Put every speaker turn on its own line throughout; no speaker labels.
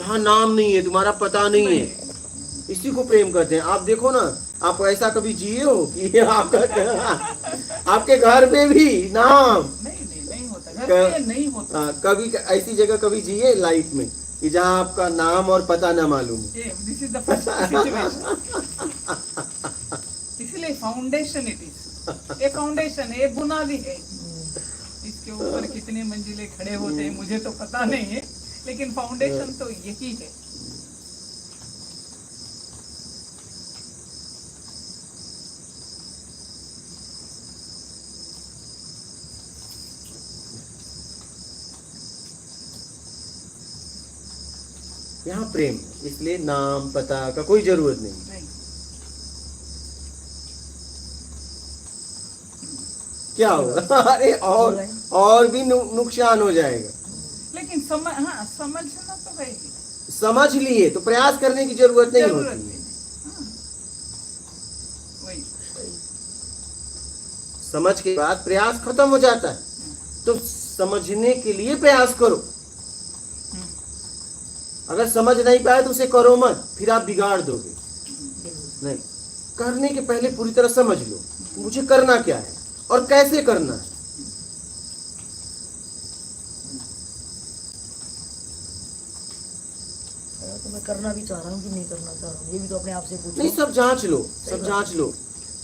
जहाँ नाम नहीं है, तुम्हारा पता नहीं है, इसी को प्रेम करते हैं। आप देखो ना, आप ऐसा कभी जिए हो कि आपके घर पे भी नाम
नहीं होता, घर पे नहीं होता।
कभी ऐसी जगह कभी जिए लाइफ में कि जहाँ आपका नाम और पता ना मालूम है।
This is the first situation. इसलिए फाउंडेशन इट इज, ये फाउंडेशन है, बुनियादी है। इसके ऊपर कितने मंजिले खड़े होते हैं मुझे तो पता नहीं है, लेकिन फाउंडेशन तो यही है।
यहाँ प्रेम है, इसलिए नाम पता का कोई जरूरत नहीं। क्या होगा? अरे और भी नुकसान हो जाएगा।
लेकिन समझना तो है,
समझ लिए तो प्रयास करने की जरूरत नहीं होती। समझ के बाद प्रयास खत्म हो जाता है, तो समझने के लिए प्रयास करो। अगर समझ नहीं पाए तो उसे करो मत, फिर आप बिगाड़ दोगे। नहीं, करने के पहले पूरी तरह समझ लो मुझे करना क्या है और कैसे करना है।
तो मैं करना भी चाह रहा हूँ कि नहीं करना चाह रहा हूँ, ये भी तो अपने आप से पूछो।
नहीं, सब जांच लो, सब जांच लो।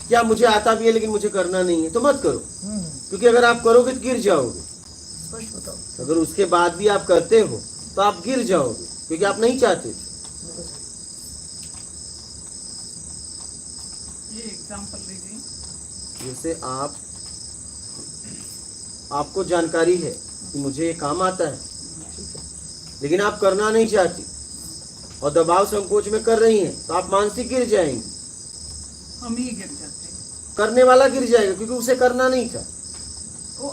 क्या मुझे आता भी है लेकिन मुझे करना नहीं है, तो मत करो। क्योंकि अगर आप करोगे तो गिर जाओगे।
स्पष्ट बताओ।
अगर उसके बाद भी आप करते हो तो आप गिर जाओगे, क्योंकि आप नहीं चाहते थे।
ये एग्जांपल लीजिए।
जैसे आपको जानकारी है कि मुझे ये काम आता है, लेकिन आप करना नहीं चाहती और दबाव संकोच में कर रही हैं, तो आप मानसिक गिर जाएंगे।
हम ही गिर जाते हैं।
करने वाला गिर जाएगा क्योंकि उसे करना नहीं था।
वो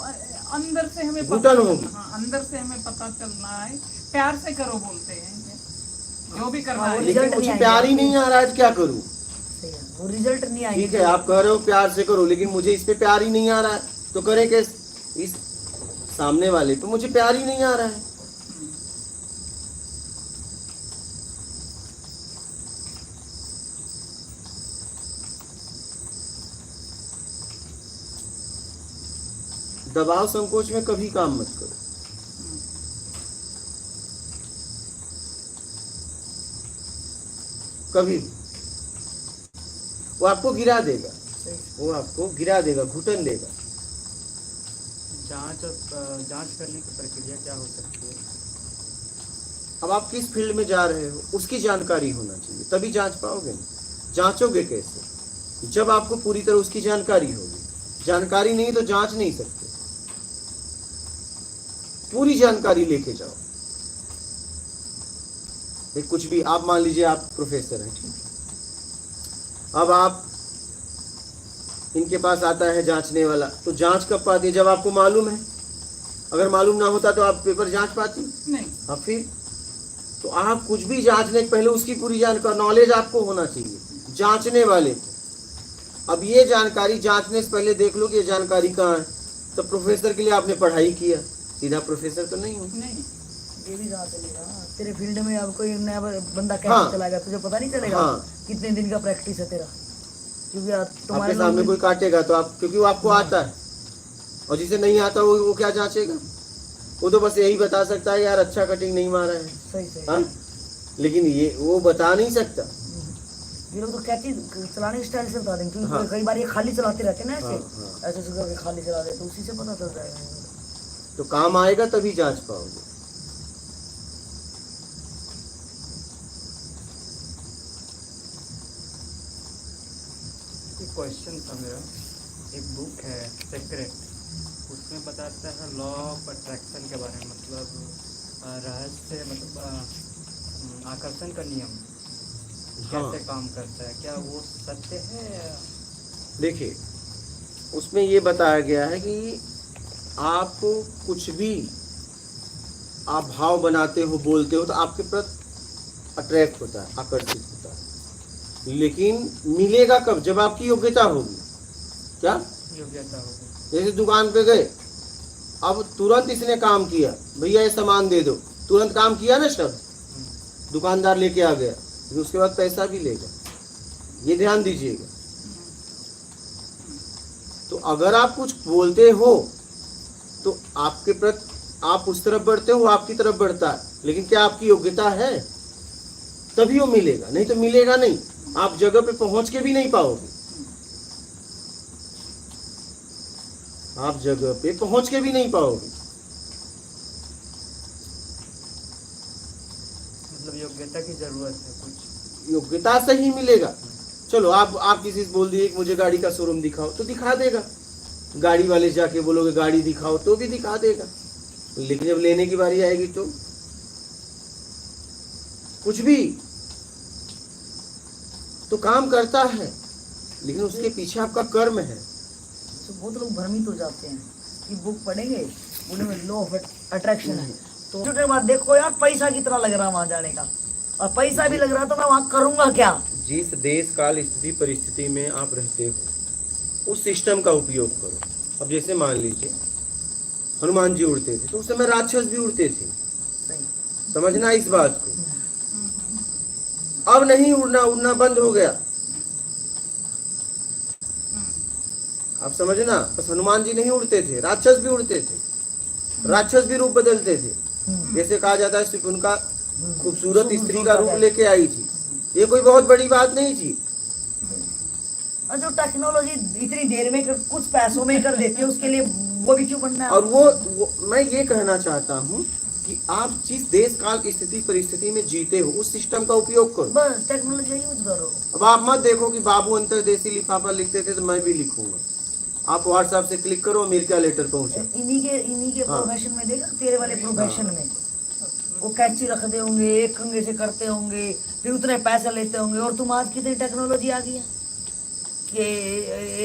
अंदर से हमें
घुटन होगी।
अंदर से हमें पता चलना है। प्यार से करो बोलते हैं, जो भी करना है।
लेकिन मुझे प्यार ही नहीं आ रहा है तो क्या करूं?
वो रिजल्ट नहीं आएगा।
ठीक है, आप कह रहे हो प्यार से करो, लेकिन मुझे इस पे प्यार ही नहीं आ रहा है, तो करे कैसे? इस सामने वाले पे मुझे प्यार ही नहीं आ रहा है। दबाव संकोच में कभी काम मत करो। कभी वो आपको गिरा देगा, वो आपको गिरा देगा, घुटन देगा।
जांच करने की प्रक्रिया क्या हो सकती है?
अब आप किस फील्ड में जा रहे हो उसकी जानकारी होना चाहिए, तभी जांच पाओगे ना। जांचोगे कैसे? जब आपको पूरी तरह उसकी जानकारी होगी। जानकारी नहीं तो जांच नहीं सकते। पूरी जानकारी लेके जाओ। कुछ भी, आप मान लीजिए आप प्रोफेसर हैं, ठीक, अब आप इनके पास आता है जांचने वाला, तो जांच कब पाती है? जब आपको मालूम है। अगर मालूम ना होता तो आप पेपर जांच पाती
नहीं।
अब फिर तो आप कुछ भी जांचने के पहले उसकी पूरी जानकारी, नॉलेज आपको होना चाहिए जांचने वाले। अब ये जानकारी जांचने से पहले देख लो कि ये जानकारी कहाँ है। तो प्रोफेसर के लिए आपने पढ़ाई किया, सीधा प्रोफेसर तो नहीं हो।
नहीं,
ये भी जहाँ चलेगा तेरे फील्ड में। अब कोई नया बंदा कैसे चला गया तुझे पता नहीं चलेगा। कितने दिन का प्रैक्टिस है तेरा, क्योंकि
आपके सामने कोई काटेगा तो आप, क्योंकि वो आपको आता है, और जिसे नहीं आता वो क्या जांचेगा? वो तो बस यही बता सकता है यार अच्छा कटिंग नहीं मारा है।
सही।
हाँ, लेकिन ये वो बता नहीं सकता।
ये लोग तो क्या चीज चलाने की स्टाइल से बता देंगे, क्योंकि कई बार ये खाली चलाते रहते हैं ना, ऐसे ऐसे करके खाली चला देते, तो उसी से पता चल जाएगा।
तो काम आएगा तभी जांच पाओगे।
क्वेश्चन था मेरा, एक बुक है सीक्रेट, उसमें बताता है लॉ ऑफ अट्रैक्शन के बारे में, मतलब रहस्य, मतलब आकर्षण का नियम कैसे काम करता है, क्या वो सत्य है?
देखिए, उसमें ये बताया गया है कि आप कुछ भी आप भाव बनाते हो, बोलते हो, तो आपके प्रति अट्रैक्ट होता है, आकर्षित होता है। लेकिन मिलेगा कब? जब आपकी योग्यता होगी। क्या
योग्यता होगी?
जैसे दुकान पे गए, अब तुरंत इसने काम किया, भैया ये सामान दे दो, तुरंत काम किया ना शब्द, दुकानदार लेके आ गया, लेकिन उसके बाद पैसा भी लेगा, ये ध्यान दीजिएगा। तो अगर आप कुछ बोलते हो तो आपके प्रति आप उस तरफ बढ़ते हो, वो आपकी तरफ बढ़ता है, लेकिन क्या आपकी योग्यता है? तभी वो मिलेगा, नहीं तो मिलेगा नहीं। आप जगह पे पहुंच के भी नहीं पाओगे, आप जगह पे पहुंच के भी नहीं पाओगे।
मतलब योग्यता की जरूरत है कुछ।
योग्यता से ही मिलेगा। चलो आप किसी से बोल दिए कि मुझे गाड़ी का शोरूम दिखाओ, तो दिखा देगा। गाड़ी वाले जाके बोलोगे गाड़ी दिखाओ तो भी दिखा देगा, लेकिन जब लेने की बारी आएगी तो कुछ भी तो काम करता है, लेकिन उसके पीछे आपका कर्म है।
तो बहुत लोग भ्रमित हो जाते हैं कि बुक पढ़ेंगे, उनमें लॉ ऑफ अट्रैक्शन है, तो उसके बाद देखो यार पैसा कितना लग रहा है वहां जाने का, और पैसा भी लग रहा तो मैं वहां करूंगा क्या?
जिस देश काल स्थिति परिस्थिति में आप रहते हो उस सिस्टम का उपयोग करो। अब जैसे मान लीजिए हनुमान जी उड़ते थे तो उस समय राक्षस भी उड़ते थे,
सही।
समझना इस बात को। अब नहीं उड़ना बंद हो गया, आप समझना। बस हनुमान जी नहीं उड़ते थे, राक्षस भी उड़ते थे, राक्षस भी रूप बदलते थे। जैसे कहा जाता है सिर्फ उनका खूबसूरत स्त्री का रूप लेके आई थी, ये कोई बहुत बड़ी बात नहीं थी।
और जो टेक्नोलॉजी इतनी देर में कुछ पैसों में कर देती है, उसके लिए वो भी क्यों बनना है?
और वो मैं ये कहना चाहता हूँ कि आप जिस देश काल की स्थिति परिस्थिति में जीते हो उस सिस्टम का उपयोग करो।
बस टेक्नोलॉजी यूज करो।
अब आप मत देखो कि बाबू अंतरदेशी लिफाफा लिखते थे तो मैं भी लिखूंगा। आप व्हाट्सएप से क्लिक करो, अमेरिका लेटर पहुंचे।
इन्हीं के
हाँ।
प्रोफेशन में देखा, तेरे वाले प्रोफेशन में वो कैची रखते होंगे, एक कंगे से करते होंगे, फिर उतने पैसे लेते होंगे। और तुम आज कितनी टेक्नोलॉजी आ गई है कि